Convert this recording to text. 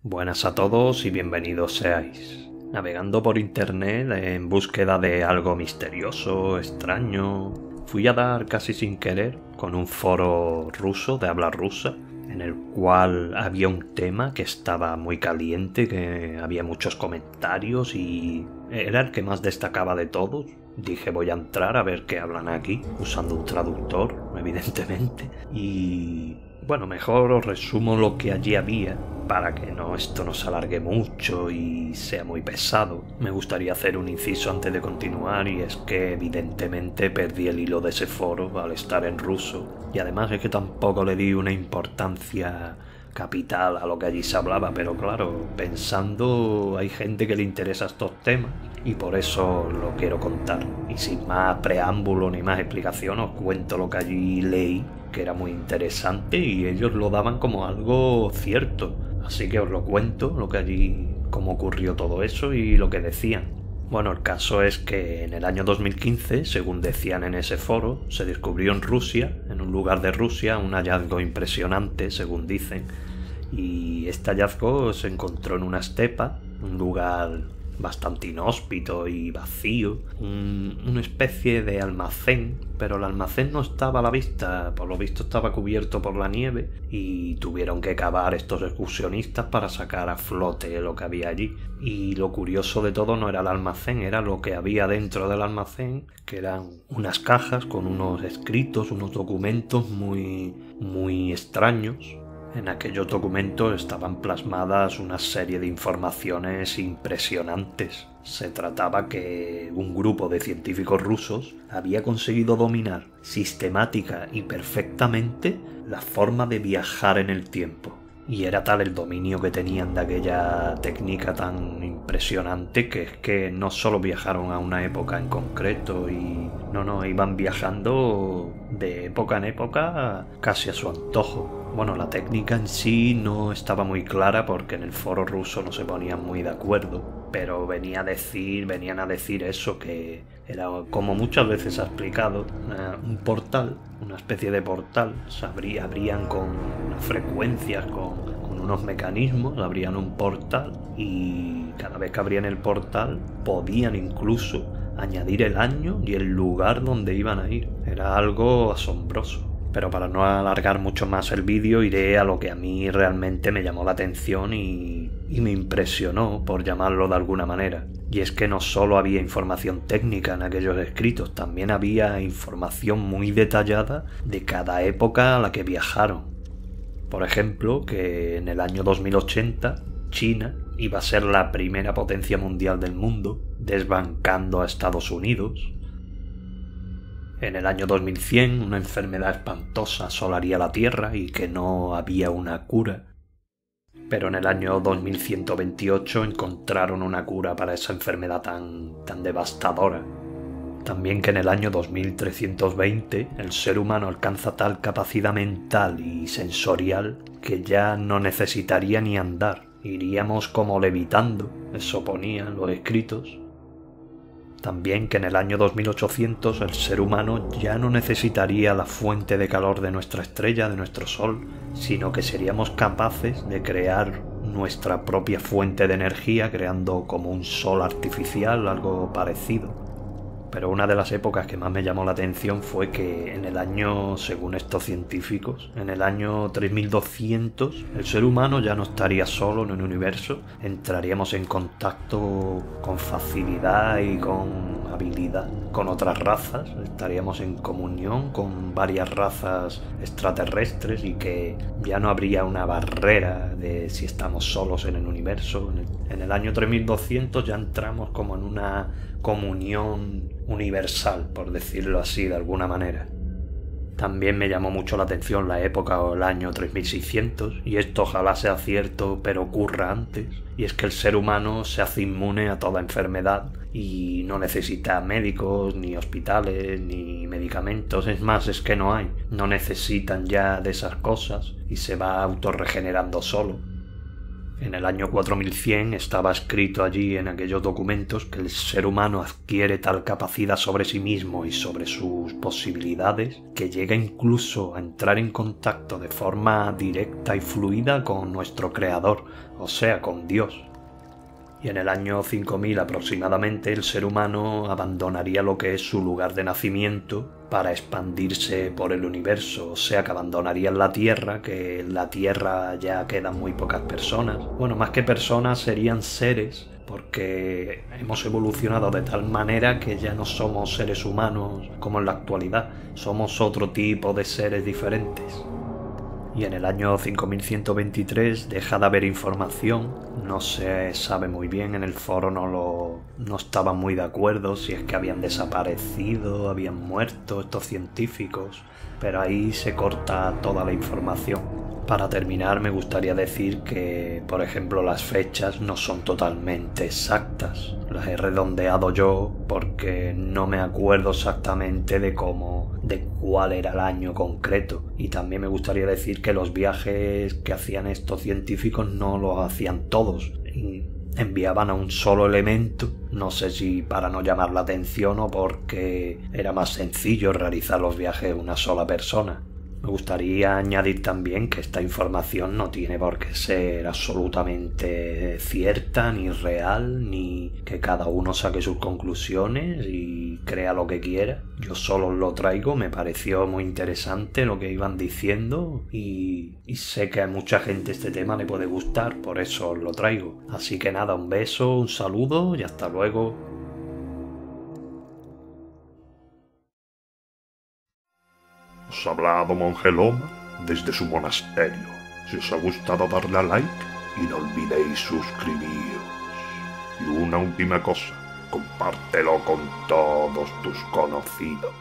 Buenas a todos y bienvenidos seáis. Navegando por internet en búsqueda de algo misterioso, extraño, fui a dar casi sin querer con un foro ruso de habla rusa, en el cual había un tema que estaba muy caliente, que había muchos comentarios y era el que más destacaba de todos. Dije, voy a entrar a ver qué hablan aquí, usando un traductor, evidentemente. Y bueno, mejor os resumo lo que allí había, para que esto no se alargue mucho y sea muy pesado. Me gustaría hacer un inciso antes de continuar, y es que evidentemente perdí el hilo de ese foro al estar en ruso, y además es que tampoco le di una importancia capital a lo que allí se hablaba, pero claro, pensando, hay gente que le interesa estos temas y por eso lo quiero contar. Y sin más preámbulo ni más explicación, os cuento lo que allí leí, que era muy interesante y ellos lo daban como algo cierto. Así que os lo cuento, lo que allí, cómo ocurrió todo eso y lo que decían. Bueno, el caso es que en el año 2015, según decían en ese foro, se descubrió en Rusia, en un lugar de Rusia, un hallazgo impresionante, según dicen. Y este hallazgo se encontró en una estepa, un lugar bastante inhóspito y vacío, una especie de almacén, pero el almacén no estaba a la vista, por lo visto estaba cubierto por la nieve y tuvieron que cavar estos excursionistas para sacar a flote lo que había allí. Y lo curioso de todo no era el almacén, era lo que había dentro del almacén, que eran unas cajas con unos escritos, unos documentos muy extraños. En aquellos documentos estaban plasmadas una serie de informaciones impresionantes. Se trataba que un grupo de científicos rusos había conseguido dominar sistemática y perfectamente la forma de viajar en el tiempo. Y era tal el dominio que tenían de aquella técnica tan impresionante que es que no solo viajaron a una época en concreto iban viajando de época en época casi a su antojo. Bueno, la técnica en sí no estaba muy clara porque en el foro ruso no se ponían muy de acuerdo, pero venían a decir eso, que era, como muchas veces se ha explicado, un portal, una especie de portal. Se abrían con unas frecuencias, con unos mecanismos, abrían un portal y cada vez que abrían el portal podían incluso añadir el año y el lugar donde iban a ir. Era algo asombroso. Pero para no alargar mucho más el vídeo, iré a lo que a mí realmente me llamó la atención y me impresionó, por llamarlo de alguna manera. Y es que no solo había información técnica en aquellos escritos, también había información muy detallada de cada época a la que viajaron. Por ejemplo, que en el año 2080 China iba a ser la primera potencia mundial del mundo, desbancando a Estados Unidos. En el año 2100 una enfermedad espantosa asolaría la Tierra y que no había una cura. Pero en el año 2128 encontraron una cura para esa enfermedad tan devastadora. También que en el año 2320 el ser humano alcanza tal capacidad mental y sensorial que ya no necesitaría ni andar. Iríamos como levitando, eso ponían los escritos. También que en el año 2800 el ser humano ya no necesitaría la fuente de calor de nuestra estrella, de nuestro Sol, sino que seríamos capaces de crear nuestra propia fuente de energía, creando como un sol artificial, algo parecido. Pero una de las épocas que más me llamó la atención fue que en el año, según estos científicos, en el año 3200, el ser humano ya no estaría solo en el universo, entraríamos en contacto con facilidad y con habilidad con otras razas, estaríamos en comunión con varias razas extraterrestres y que ya no habría una barrera de si estamos solos en el universo. En el año 3200 ya entramos como en una comunión universal, por decirlo así de alguna manera. También me llamó mucho la atención la época o el año 3600, y esto ojalá sea cierto, pero ocurra antes, y es que el ser humano se hace inmune a toda enfermedad y no necesita médicos, ni hospitales, ni medicamentos. Es más, es que no hay, no necesitan ya de esas cosas y se va autorregenerando solo. En el año 4100 estaba escrito allí en aquellos documentos que el ser humano adquiere tal capacidad sobre sí mismo y sobre sus posibilidades que llega incluso a entrar en contacto de forma directa y fluida con nuestro creador, o sea, con Dios. Y en el año 5000 aproximadamente el ser humano abandonaría lo que es su lugar de nacimiento para expandirse por el universo, o sea que abandonarían la Tierra, que en la Tierra ya quedan muy pocas personas. Bueno, más que personas serían seres, porque hemos evolucionado de tal manera que ya no somos seres humanos como en la actualidad, somos otro tipo de seres diferentes. Y en el año 5123 deja de haber información, no se sabe muy bien, en el foro no estaban muy de acuerdo si es que habían desaparecido, habían muerto estos científicos, pero ahí se corta toda la información. Para terminar, me gustaría decir que, por ejemplo, las fechas no son totalmente exactas. Las he redondeado yo porque no me acuerdo exactamente de cuál era el año concreto. Y también me gustaría decir que los viajes que hacían estos científicos no los hacían todos. Enviaban a un solo elemento, no sé si para no llamar la atención o porque era más sencillo realizar los viajes de una sola persona. Me gustaría añadir también que esta información no tiene por qué ser absolutamente cierta, ni real, ni que cada uno saque sus conclusiones y crea lo que quiera. Yo solo lo traigo, me pareció muy interesante lo que iban diciendo y sé que a mucha gente este tema le puede gustar, por eso os lo traigo. Así que nada, un beso, un saludo y hasta luego. Os ha hablado Monje Loma desde su monasterio. Si os ha gustado darle a like y no olvidéis suscribiros. Y una última cosa, compártelo con todos tus conocidos.